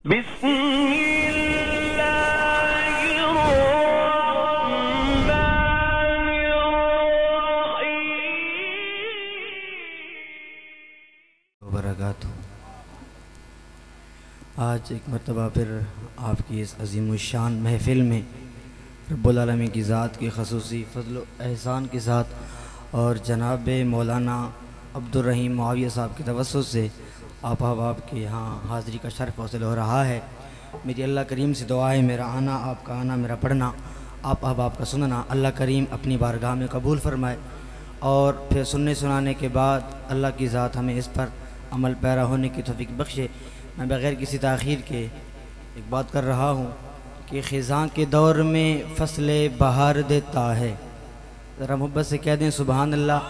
بسم اللہ الرحمن الرحیم وبرکاتہ۔ آج ایک مرتبہ پھر آپ کی اس عظیم الشان محفل میں رب العالمین کی ذات کے خصوصی فضل و احسان کے ساتھ اور جناب مولانا عبدالرحیم معاویہ صاحب کے توسط سے آپ احباب کے یہاں حاضری کا شرف حاصل ہو رہا ہے۔ میری اللہ کریم سے دعا ہے میرا آنا، آپ کا آنا، میرا پڑھنا، آپ احباب کا سننا اللہ کریم اپنی بارگاہ میں قبول فرمائے، اور پھر سننے سنانے کے بعد اللہ کی ذات ہمیں اس پر عمل پیرا ہونے کی توفیق بخشے۔ میں بغیر کسی تاخیر کے ایک بات کر رہا ہوں کہ خزاں کے دور میں فصل بہار دیتا ہے، ذرا محبت سے کہہ دیں سبحان اللہ۔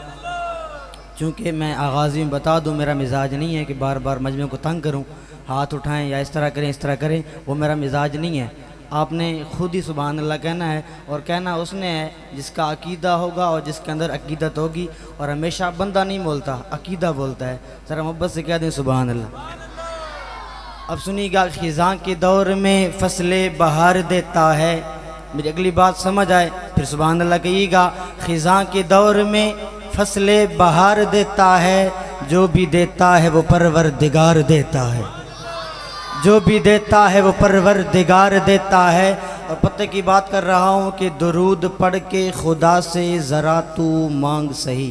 چونکہ میں آغاز میں بتا دوں میرا مزاج نہیں ہے کہ بار بار مجمع کو تنگ کروں، ہاتھ اٹھائیں یا اس طرح کریں، وہ میرا مزاج نہیں ہے۔ آپ نے خود ہی سبحان اللہ کہنا ہے، اور کہنا اس نے ہے جس کا عقیدہ ہوگا اور جس کے اندر عقیدت ہوگی، اور ہمیشہ بندہ نہیں بولتا، عقیدہ بولتا ہے۔ ذرا محبت سے کہہ دیں سبحان اللہ۔ اب سنیے گا، خزاں کے دور میں فصل بہار دیتا ہے، میری اگلی بات سمجھ آئے پھر سبحان اللہ کہیے گا۔ خزاں کے دور میں فصل بہار دیتا ہے، جو بھی دیتا ہے وہ پروردگار دیتا ہے، جو بھی دیتا ہے وہ پروردگار دیتا ہے۔ اور پتہ کی بات کر رہا ہوں کہ درود پڑھ کے خدا سے ذرا تو مانگ سہی،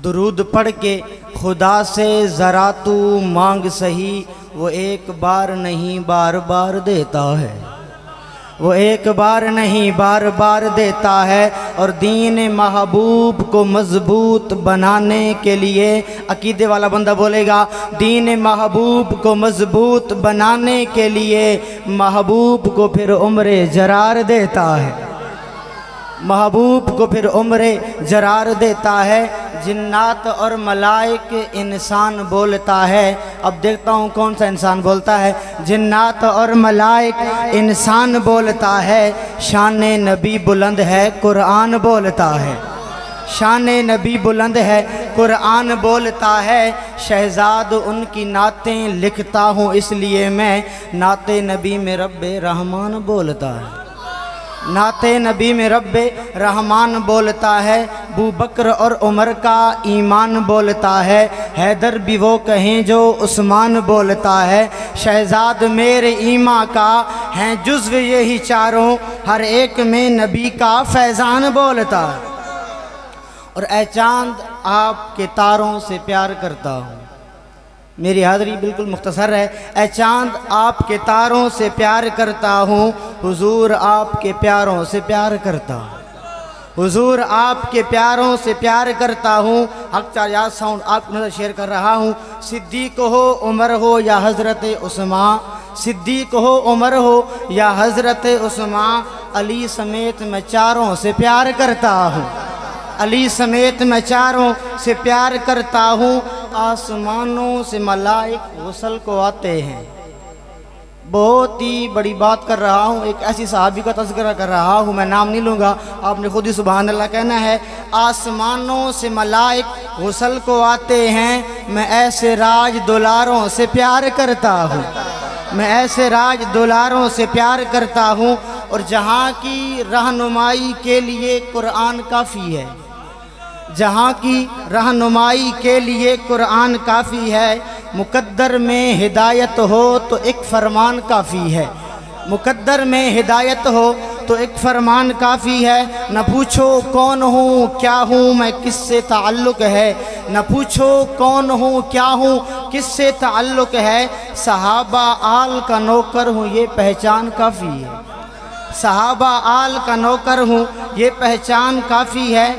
درود پڑھ کے خدا سے ذرا تو مانگ سہی، وہ ایک بار نہیں بار بار دیتا ہے، وہ ایک بار نہیں بار بار دیتا ہے۔ اور دین محبوب کو مضبوط بنانے کے لیے عقیدے والا بندہ بولے گا، دین محبوب کو مضبوط بنانے کے لیے محبوب کو پھر عمر جرار دیتا ہے، محبوب کو پھر عمر جرار دیتا ہے۔ جنات اور ملائک انسان بولتا ہے، اب دیکھتا ہوں کون سا انسان بولتا ہے۔ جنات اور ملائک انسان بولتا ہے، شان نبی بلند ہے قرآن بولتا ہے، شان نبی بلند ہے قرآن بولتا ہے۔ شہزاد ان کی نعتیں لکھتا ہوں، اس لیے میں نعت نبی میں رب رحمان بولتا ہے، نعت نبی میں رب رحمان بولتا ہے۔ ابو بکر اور عمر کا ایمان بولتا ہے، حیدر بھی وہ کہیں جو عثمان بولتا ہے۔ شہزاد میرے ایمان کا ہیں جزو یہی چاروں، ہر ایک میں نبی کا فیضان بولتا ہے۔ اور اے چاند آپ کے تاروں سے پیار کرتا ہوں، میری حاضری بالکل مختصر ہے۔ اے چاند آپ کے تاروں سے پیار کرتا ہوں، حضور آپ کے پیاروں سے پیار کرتا ہوں، حضور آپ کے پیاروں سے پیار کرتا ہوں۔ حق چار یاد ساؤنڈ آپ کو نظر شیئر کر رہا ہوں۔ صدیق ہو عمر ہو یا حضرت عثمان، صدیق ہو عمر ہو یا حضرت عثمان، علی سمیت میں چاروں سے پیار کرتا ہوں، علی سمیت میں چاروں سے پیار کرتا ہوں۔ آسمانوں سے ملائک غسل کو آتے ہیں، بہت ہی بڑی بات کر رہا ہوں، ایک ایسی صحابی کا تذکرہ کر رہا ہوں، میں نام نہیں لوں گا، آپ نے خود ہی سبحان اللہ کہنا ہے۔ آسمانوں سے ملائک غسل کو آتے ہیں، میں ایسے راج دولاروں سے پیار کرتا ہوں، میں ایسے راج دولاروں سے پیار کرتا ہوں۔ اور جہاں کی رہنمائی کے لیے قرآن کافی ہے، جہاں کی رہنمائی کے لیے قرآن کافی ہے۔ مقدر میں ہدایت ہو تو ایک فرمان کافی ہے، مقدر میں ہدایت ہو تو ایک فرمان کافی ہے۔ نہ پوچھو کون ہوں کیا ہوں میں کس سے تعلق ہے، نہ پوچھو کون ہوں کیا ہوں کس سے تعلق ہے، صحابہ آل کا نوکر ہوں یہ پہچان کافی ہے، صحابہ آل کا نوکر ہوں یہ پہچان کافی ہے۔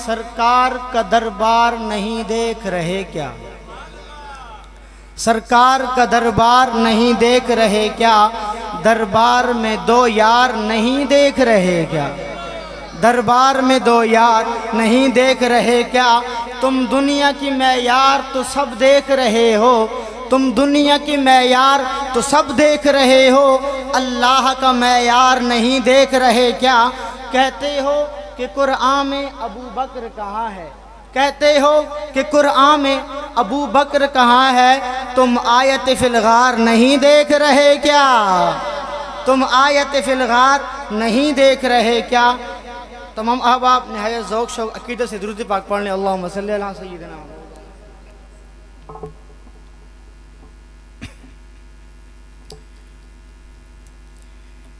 سرکار کا دربار نہیں دیکھ رہے کیا، سرکار کا دربار نہیں دیکھ رہے کیا، دربار میں دو یار نہیں دیکھ رہے کیا، دربار میں دو یار نہیں دیکھ رہے کیا۔ تم دنیا کی معیار تو سب دیکھ رہے ہو، تم دنیا کی معیار تو سب دیکھ رہے ہو، اللہ کا معیار نہیں دیکھ رہے کیا۔ کہتے ہو کہ قرآن میں ابو بکر کہاں ہے، کہتے ہو کہ قرآن میں ابو بکر کہاں ہے، تم آیت فی الغار نہیں دیکھ رہے کیا؟ تم آیت فی الغار نہیں دیکھ رہے کیا؟ تمام احباب نہایت ذوق شوق عقیدت سے درود پاک پڑھ لیں، اللہم صلی علی سیدنا۔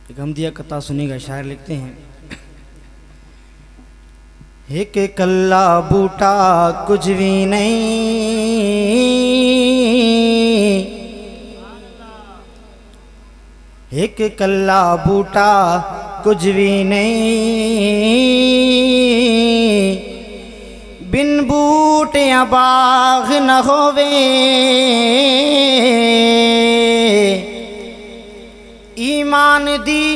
ایک حمدیہ قطعہ سنی گا، شاعر لکھتے ہیں، ایک کلا بوٹا کچھ بھی نہیں، ایک کلا بوٹا کچھ بھی نہیں، بن بوٹیاں باغ نہ ہووے، ایمان دی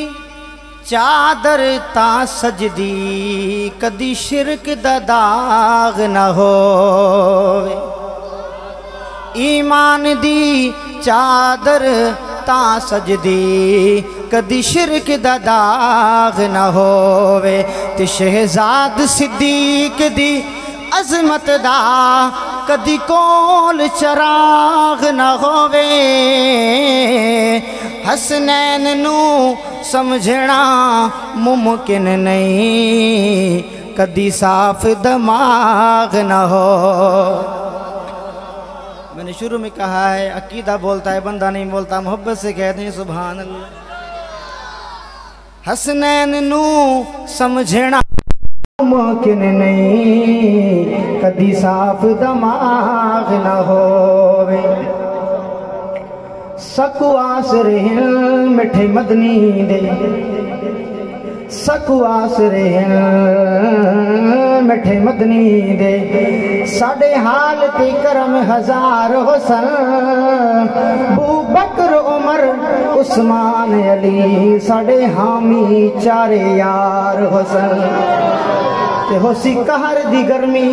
چادر تا سجدی، کدی شرک دا داغ نہ ہووے، ایمان دی چادر تا سجدی، کدی شرک دا داغ نہ ہووے، تے شہزاد صدیق دی عظمت دا کدی کول چراغ نہ ہووے، حسنین نو سمجھنا ممکن نہیں، کدی صاف دماغ نہ ہو۔ میں نے شروع میں کہا ہے عقیدہ بولتا ہے بندہ نہیں بولتا، محبت سے کہتے ہیں سبحان اللہ۔ حسنین نو سمجھنا ممکن نہیں، کدی صاف دماغ نہ ہووے، سکو آسر ہل مٹھے مدنی دے، سکو آسر ہل مٹھے مدنی دے، ساڑے حالت کرم ہزار حسن، ابو بکر عمر عثمان علی، ساڑے حامی چارے یار حسن، تے ہو سی قہر دی گرمی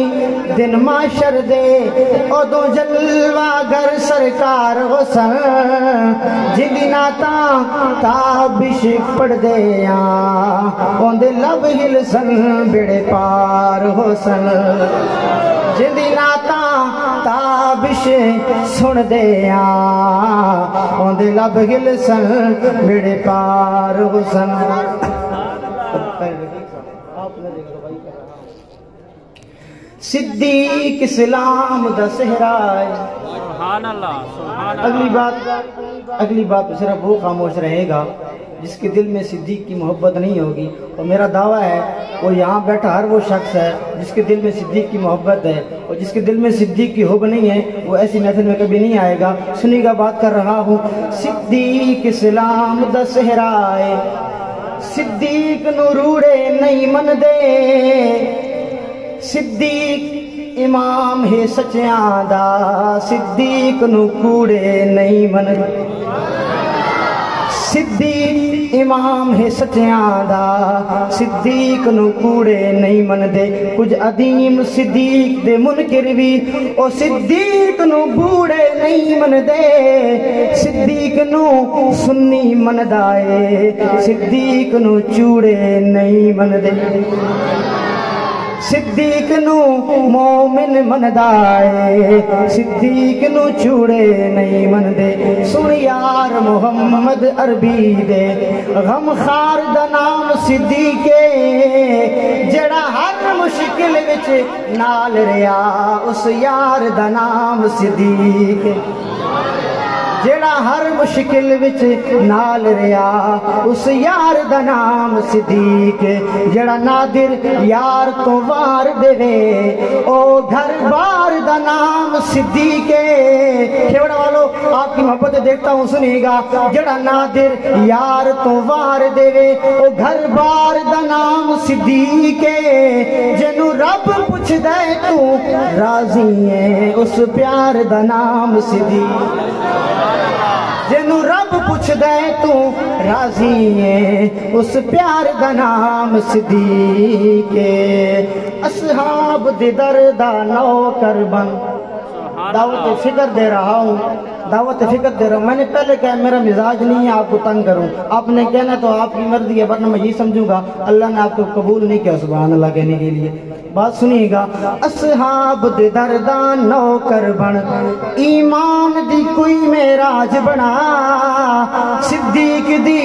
دن معاشر دے، ادو جلوہ گر سرکار حسن، جدی ناتاں تابش پڑھ دے اوندے لب ہلسن بیڑے پار حسن، جدی ناتاں تابش سن دے اوندے لب ہلسن بیڑے پار حسن۔ صدیق اسلام دا صحرائے، سبحان اللہ سبحان اللہ۔ اگلی بات صرف وہ خاموش رہے گا جس کے دل میں صدیق کی محبت نہیں ہوگی، اور میرا دعویٰ ہے وہ یہاں بیٹھا ہر وہ شخص ہے جس کے دل میں صدیق کی محبت ہے، اور جس کے دل میں صدیق کی حب نہیں ہے وہ ایسی محفل میں کبھی نہیں آئے گا۔ سنی گا بات کر رہا ہوں، صدیق اسلام دا صحرائے، صدیق نو روڑے نہیں من دے، صدیق امام ہے سچیاں دا، صدیق نو کوڑے نہیں من دے، صدیق امام ہے سچیاں دا، صدیق نو کوڑے نہیں من دے، کچھ عدیم صدیق دے منکر بھی او صدیق نو بوڑے نہیں من دے، صدیق نو سنی من دائے، صدیق نو چوڑے نہیں من دے، صدیق نو مومن من دائے، صدیق نو چوڑے نہیں من دے، سن یار محمد عربی دے، غم خار دا نام صدیقے، جڑا ہر مشکل وچ نال ریا، اس یار دا نام صدیقے، جڑا ہر مشکل وچ نال ریا، اس یار دا نام صدیق، جڑا نادر یار تو وار دے، او گھر بار دا نام صدیق، کھیوڑا والو آپ کی محبت دیکھتا ہوں سنیے گا، جڑا نادر یار تو وار دے، او گھر بار دا نام صدیق، جنو رب پوچھ دے تو راضی ہے، اس پیار دا نام صدیق، جنو رب پوچھ دے تو راضی ہے، اس پیار دا نام صدیق، اصحاب دی دردہ نوکر بن، دعوت فکر دے رہا ہوں، دعوت فکر دے رہا ہوں، میں نے پہلے کہا میرا مزاج نہیں ہے آپ کو تنگ کروں، آپ نے کہنا تو آپ کی مرضی ہے، ورنہ میں یہ سمجھوں گا اللہ نے آپ کو قبول نہیں کیا سبحان اللہ کہنے کے لیے۔ بات سنیے گا اصحاب دے دردان نوکر بن ایمان دی کوئی معراج بنا صدیق دی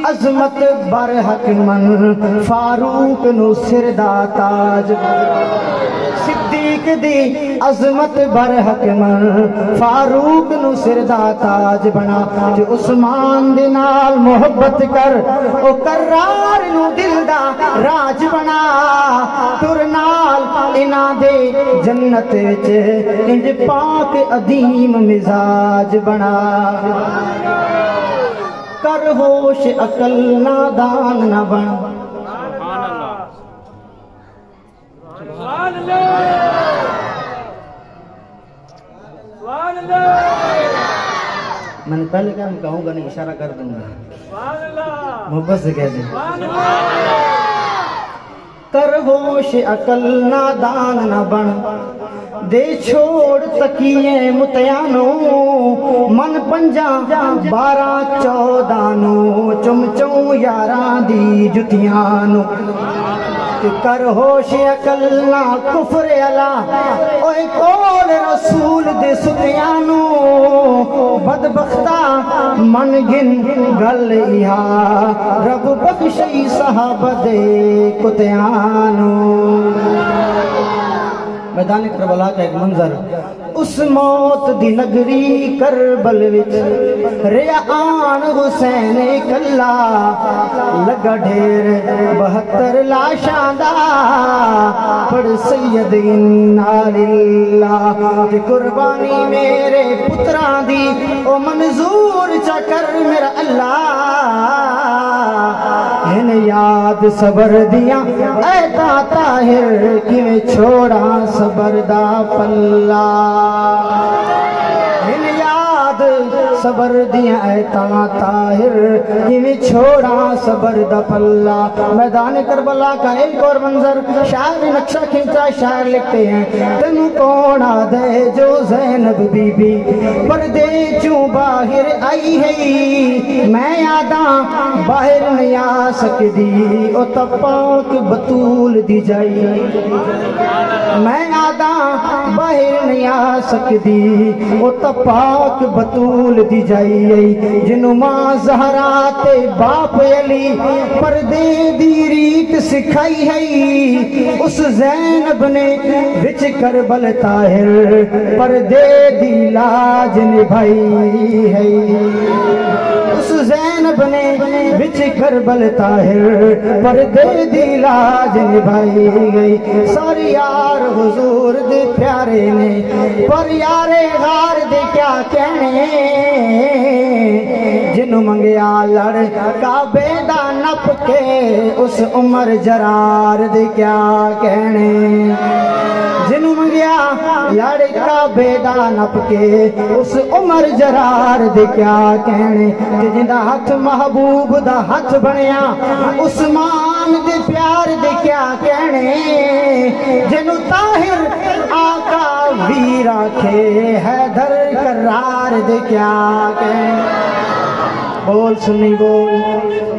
عظمت برحق من فاروق نو سر دا تاج صدیق دی عظمت برحق من فاروق نو سر دا تاج بنا جو عثمان دے نال محبت کر او کرار نو دل دا راج بنا تر نال انہاں دے جنت وچ انج پاک عظیم مزاج بنا کر ہوش عقل نادان نہ بن سبحان اللہ سبحان اللہ میں نے پہلے کہا میں کہوں گا نہیں اشارہ کر دوں گا سبحان اللہ محبت سے کہہ دیں سبحان اللہ کر ہوش عقل نادان نہ بن دے چھوڑ تکیے متیانو من پنجا 12-14 نو چم چوں یاراں دی جتیانو کر ہوش عقل نہ کفر علا اوے کول رسول دے ستیانو بدبختہ من گن گل اہا رب بخشی صحابہ دے کتیانو میدان کربلا کا ایک منظر اس موت دی نگری کربل وچ ریان حسین کلا لگا ڈھیر 72 لاشاں دا پڑھ سید انا للہ تے قربانی میرے پتراں دی او منظور چا کر میرا اللہ ہن یاد صبر دیاں اے تا طاہر کیویں چھوڑا صبر دا پلہ ہن یاد صبر دیاں اے تا طاہر کیویں چھوڑا صبر دا پلہ میدان کربلا کا ایک اور منظر شاعر نے نقشہ کھینچا شاعر لکھتے ہیں تینوں کون آدھے جو زینب بی بی پردے چوں باہر آئی ہے میں یاداں باہر نہیں آ سکدی او تپاک بطول دی جائی میں یاداں باہر نہیں آ سکدی او تپاک بطول دی جائی جنوں ماں زہرا تے باپ علی پردے دی ریت سکھائی ہے اس زینب نے وچ کربل طاہر پردے دی لاج نبھائی ہے اس زینب نے وچ کربل طاہر پردے دی لاج نبھائی گئی ساری یار حضور دے پیارے نے پر یارے غار دے کیا کہنے جنوں منگیا لڑ کعبے دا نپ کے اس عمر جرار دے کیا کہنے جنوں منگیا لڑ کعبے دا نپ کے اس عمر جرار دے کیا کہنے جندا ہاتھ محبوب دا ہاتھ بنیا عثمان دے پیار دے کیا کہنے جنوں طاہر آقا ویر آکھے حیدر کرار دے کیا کہنے بول سنی بول